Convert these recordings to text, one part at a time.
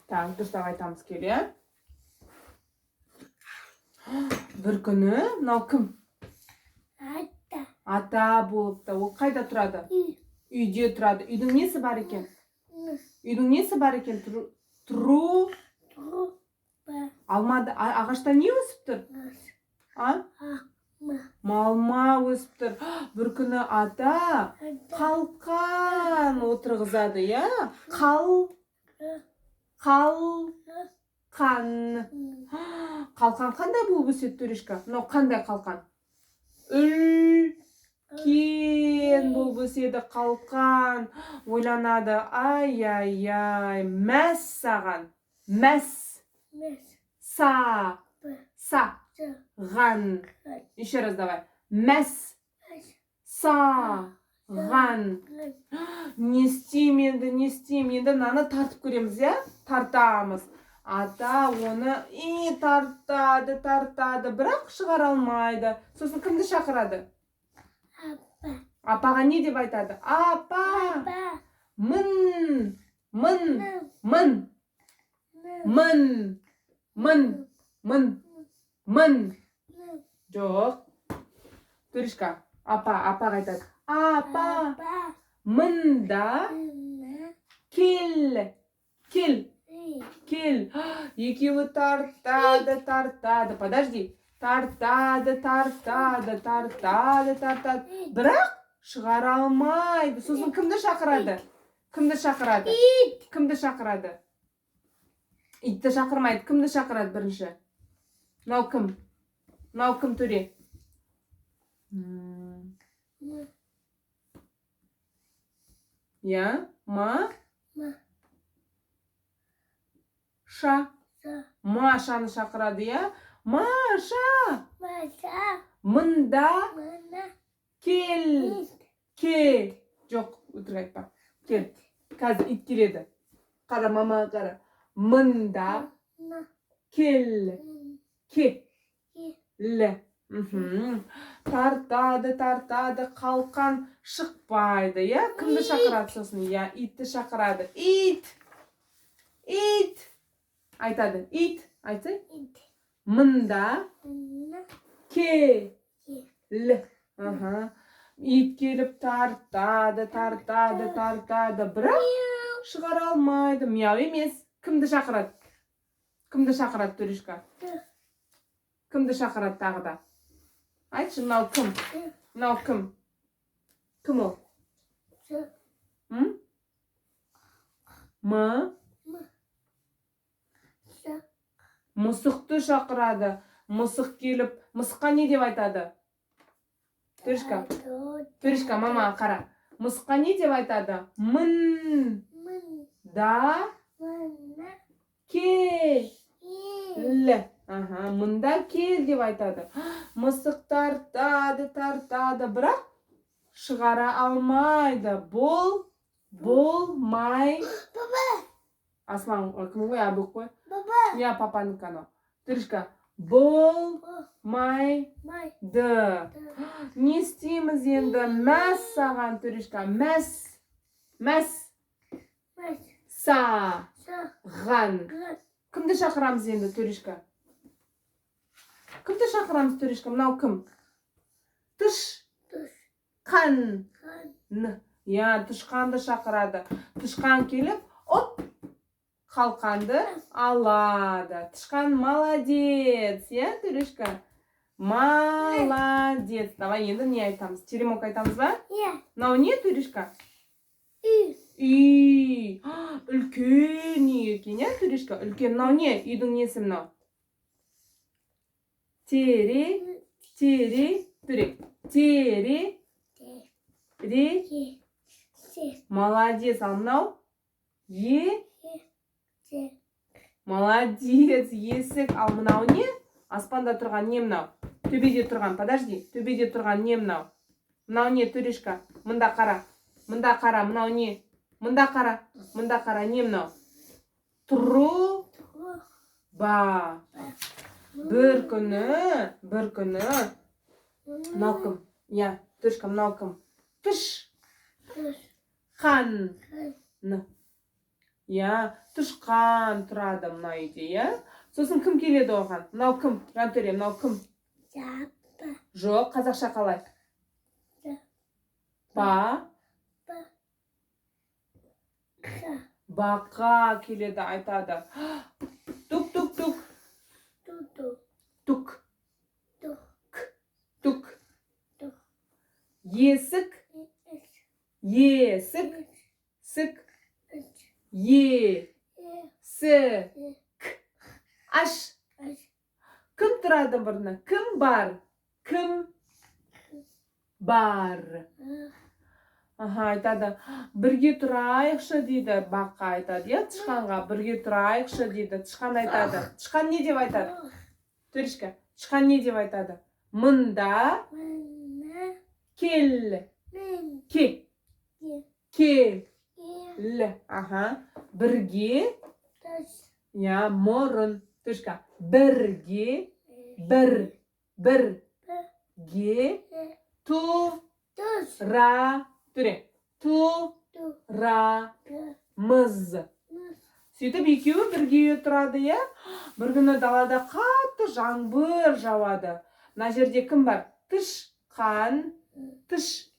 Так, дұрыстап айтамыз келе. Бір күні, мынау кім? Ата болыпты. Ол қайда тұрады? Үйде тұрады. Үйдің несі бар екен? Үйдің несі бар екен? Тұру. Алмады. Ағашта не өсіп тұр? Малма өсіп тұр. Бір күні ата қалқан отырғызады, я? Қалқан. Қалқан қандай болып өседі, төрешка? Мынау қандай қалқан? Үлкен болып өседі қалқан. Ойланады. Ай-ай-ай. Мәс саған. Мәс. Саған. Еще раз давай. Мәс. Саған. Не істейм енді, не істейм енді, мынаны тартып көреміз, я? Тартамыз. Ата оны тартады, бірақ шығара алмайды. Сосын кімді шақырады? Апаға не деп айтады? Апа! Мын. Жоқ. Төрішка, апаға айтады. Апа! Мында кел. Екеуі тартады. Подожди. Тартады. Бірақ шығара алмайды. Сосын кімді шақырады? Итті шақырмайды. Кімді шақырады бірінші? Мынау кім төре? Я? Машаны шақырады, я? Маша! Мында кел. Жоқ, өтірік айтпа. Кел. Қазір ит келеді. Қара, мама, қара. Мында кел. Тартады, қалқан шықпайды, я? Кімді шақырады сосын? Я, итті шақырады. Ит! Айтады. Ит. Айтсай. Мында кел. Ит келіп тартады. Бірақ шығара алмайды. Мяу емес. Кімді шақырады? Төрешка? Кімді шақырады тағы да? Айтшы, мынау кім? Кім ол? Мысықты шақырады. Мысық келіп, мысыққа не деп айтады? Төрешка, мама, қара. Мысыққа не деп айтады? Мында кел. Мында кел деп айтады. Мысық тартады, бірақ шығара алмайды. Болмай. Аслан, кім ғой? Абыл қой? Я, папаның кано. Төрешка, болмайды. Не істейміз енді? Мәс саған, төрешка. Мәс. Саған. Кімді шақырамыз енді, төрешка? Мынау кім? Тышқан. Я, тышқанды шақырады. Тышқан келіп, қалқанды алады. Тышқан молодец, я, төрешка? Молодец. Давай енді не айтамыз? Теремок айтамыз ба? Мынау не, төрешка? Үй. Үлкен үй екен, я, төрешка? Үлкен, мынау не? Үйдің несі мынау? Молодец. Ал мынау? Молодец, есік. Ал мынау не? Аспанда тұрған не мынау? Төбеде тұрған, подожди. Төбеде тұрған не мынау? Мынау не, төрешка? Мында қара, мынау не? Мында қара, не мынау? Труба. Бір күні. Мынау кім? Я, төрешка, мынау кім? Тышқан. иә, тышқан тұрады мына үйде, иә. Сосын кім келеді оған? Мынау кім? Жантөре, мынау кім? Жапы. Жоқ, қазақша қалай? Ба, бақа келеді, айтады. Тук, тук, тук, Туду. тук, Тук. тук. Тук. Есік, есік, сік, есік. Аш. Кім тұрады бұрына? Кім бар? Кім бар? Аха, айтады. Бірге тұрайықшы дейді, бақа айтады. Я тышқанға бірге тұрайықшы дейді. Тышқан айтады. Тышқан не деп айтады? Төрішка, тышқан не деп айтады? Мында кел. Ке. Кел. Аха. Бірге. Я, мұрын. Төрішка. Бірге. Бірге. Тура. Төре. Турамыз. Сөйтіп екеуі бірге тұрады, я? Бір күні далада қатты жаңбыр жауады. Мына жерде кім бар? Тышқан. Тыш.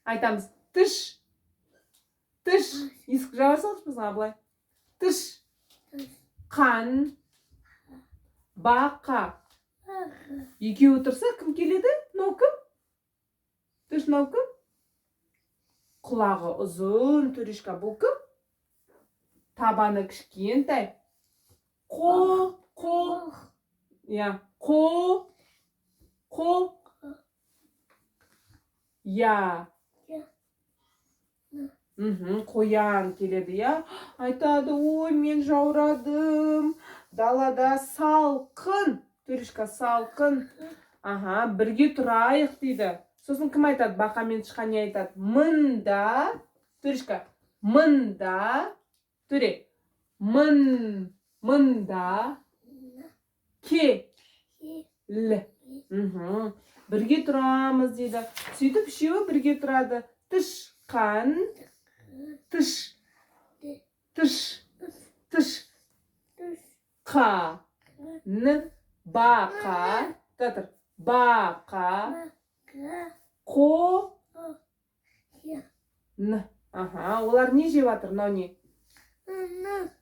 Айтамыз. Тыш. Есік жаба салшы бізға былай. Тышқан. Бақа. Екеуі тұрса, кім келеді? Мынау кім? Мынау кім? Құлағы ұзын, Төрішка, бұл кім? Табаны кішкентай. Қо. Я. Қо. Я. Қоян келеді, я? Айтады, ой, мен жаурадым. Далада салқын. Төрішка, салқын. Аха, бірге тұрайық дейді. Сосын кім айтады? Бақа мен тышқан не айтады? Мында. Төрішка, мында. Төре. Мында. Кел. Бірге тұрамыз дейді. Сөйтіп үшеуі бірге тұрады. Тышқан. Қа. Бақа. Татыр. Бақа. Қо. Аха, олар не жеп жатыр, мынау не?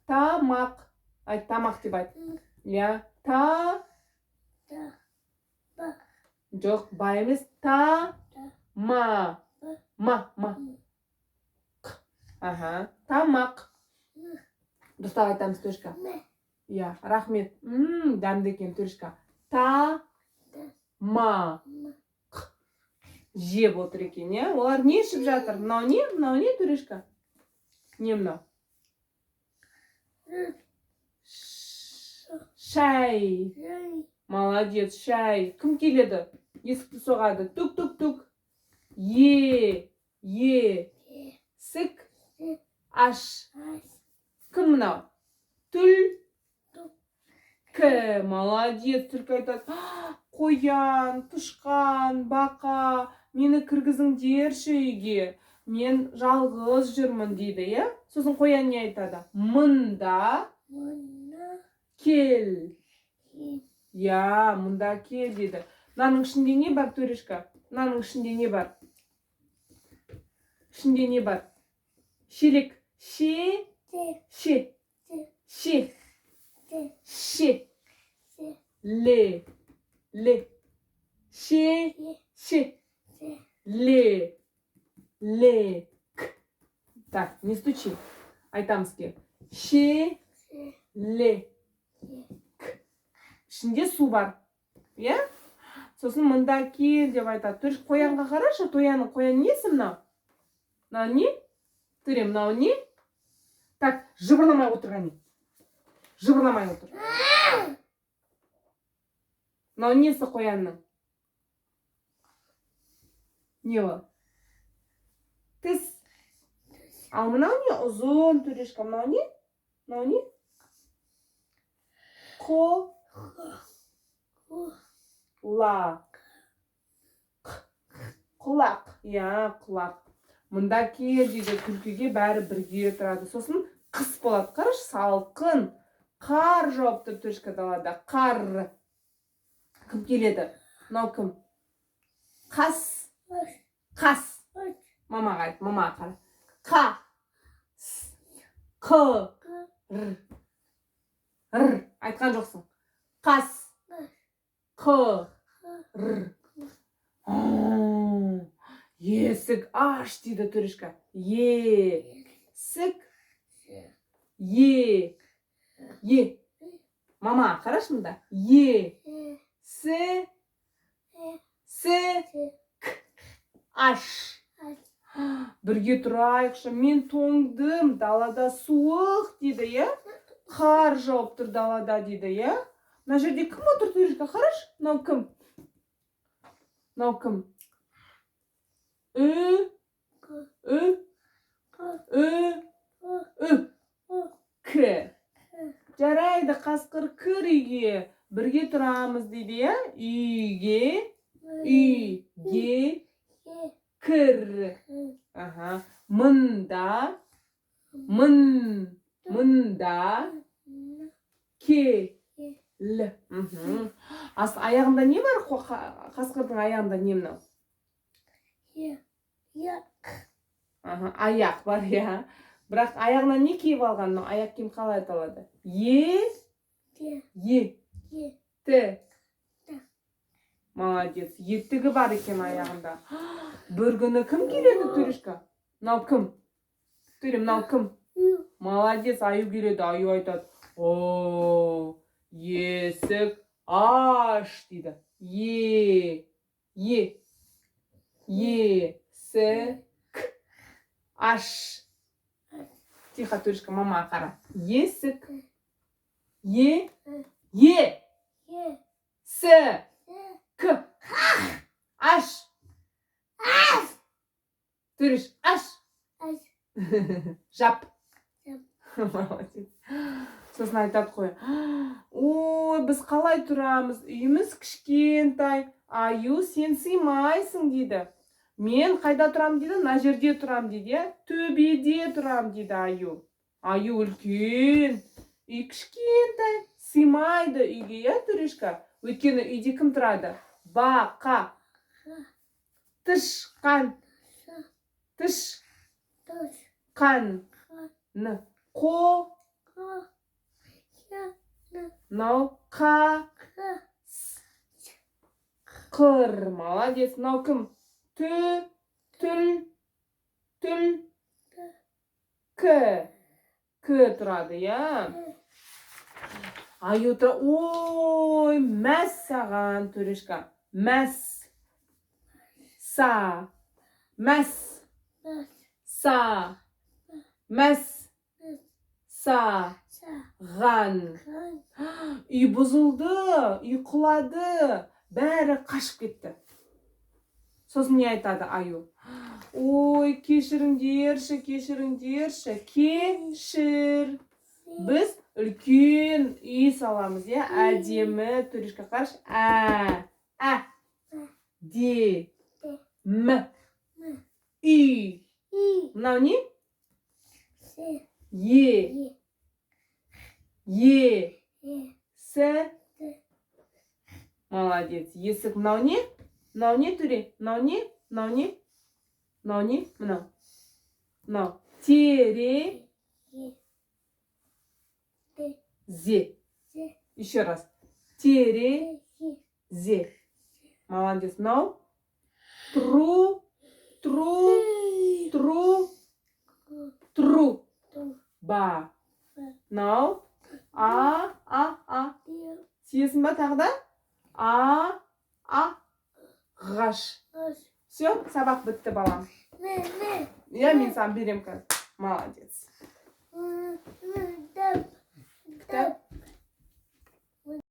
Тамақ. Айт, тамақ деп айт. Я. Жоқ, ба емес. Ма. Аха, тамақ. Дұрыстап айтамыз, Төрішка. Я, рахмет. Дәмді екен, Төрішка. Ма. Жеп отыр екен, я? Олар не ішіп жатыр? Мынау не, Төрішка? Не мынау? Шай. Молодец, шай. Кім келеді? Есікті соғады. Тук. Сік. Аш. Кім мынау? Түлкі. Молодец, түлкі айтады. Қоян, тышқан, бақа, мені кіргізіңдерші үйге. Мен жалғыз жүрмін дейді, я? Сосын қоян не айтады? Мында кел. Я, мында кел дейді. Мынаның ішінде не бар, Төрішка? Мынаның ішінде не бар? Ішінде не бар? Шелек. Ше. Ле. Ше. Лек. Так, не стучи. Айтамызке. Шелек. Ішінде су бар. Я? Сосын мында кел деп айтады. Төріш, қоянға қарашы, қоян несі мынау? Мынау не? Төре, мынау не? Так, жыбырламай отырған. Жыбырламай отыр. Мынау несі қоянның? Не ол? Тіс. Ал мынау не? Ұзын, Төрешка, мынау не? Мынау не? Құлақ. Я, құлақ. Мында кел дейді, күлкіге бәрі бірге тұрады. Сосын қыс болады. Қараш, салқын. Қар жауып тұр Төрішка далада. Қар. Кім келеді? Мынау кім? Қас. Қас. Мамаға айт, мамаға қара. Қа. Қ. Р. Р. Айтқан жоқсың. Қас. Қ. Р. Есік аш дейді Төрішка. Есік. Е. Мама, қараш мұнда. С. Аш. Бірге тұрайықшы. Мен тоңдым. Далада суық дейді, е? Қар жауып тұр далада дейді, е? Мына жерде кім отыр Төрішка? Қараш. Мынау кім? Мынау кім? К. Жарайды, қасқыр кір үйге. Бірге тұрамыз дейді, е? Үйге кір. Мында кел. Аяғында не бар? Қасқырдың аяғында не мынау? Аяқ бар, я. Бірақ аяғына не киіп алған? Аяқ киім қалай аталады? Т. Молодец. Еттігі бар екен аяғында. Бір күні кім келеді Төрішка? Мынау кім? Төре, мынау кім? Молодец, аю келеді. Аю айтады. О, есік аш дейді. Есік аш. Тихо, Төрішка, мама қара. Есік. С. Аш. Төреш, аш. Жап. Молодец. Сосын айтады қой. Ой, біз қалай тұрамыз? Үйіміз кішкентай. Аю, сен сыймайсың дейді. Мен қайда тұрам дейді? Мына жерде тұрам дейді. Төбеде тұрам дейді аю. Аю үлкен. Үй кішкентай. Сыймайды үйге, я Төрішка? Өйткені үйде кім тұрады? Бақа. Тышқан. Тышқан. Қо. Мынау қа. Қыр. Молодец. Мынау кім? Түл. К. К тұрады, я? Аю тұра. Ой, мәс саған, Төрішка. Мәс. Са. Мәс. Са. Мәс. Са. Ған. Үй бұзылды, үй құлады. Бәрі қашып кетті. Сосын не айтады аю? Ой, кешіріңдерші. Кешір. Біз үлкен үй саламыз, е? Әдемі. Төрішка қараш. Де. М. Үй. Мынау не? С. Молодец. Есік. Мынау не? Мынау не, Төре? Мынау не? Мынау. Тере. Зе. Еще раз. Тере. Зе. Молодец. Мынау. Тру. Ба. Мынау. Сиесің ба тағы да? Ғаш. Все, сабақ бітті, балам. Я мен сам берем қазір. Молодец. Кітап.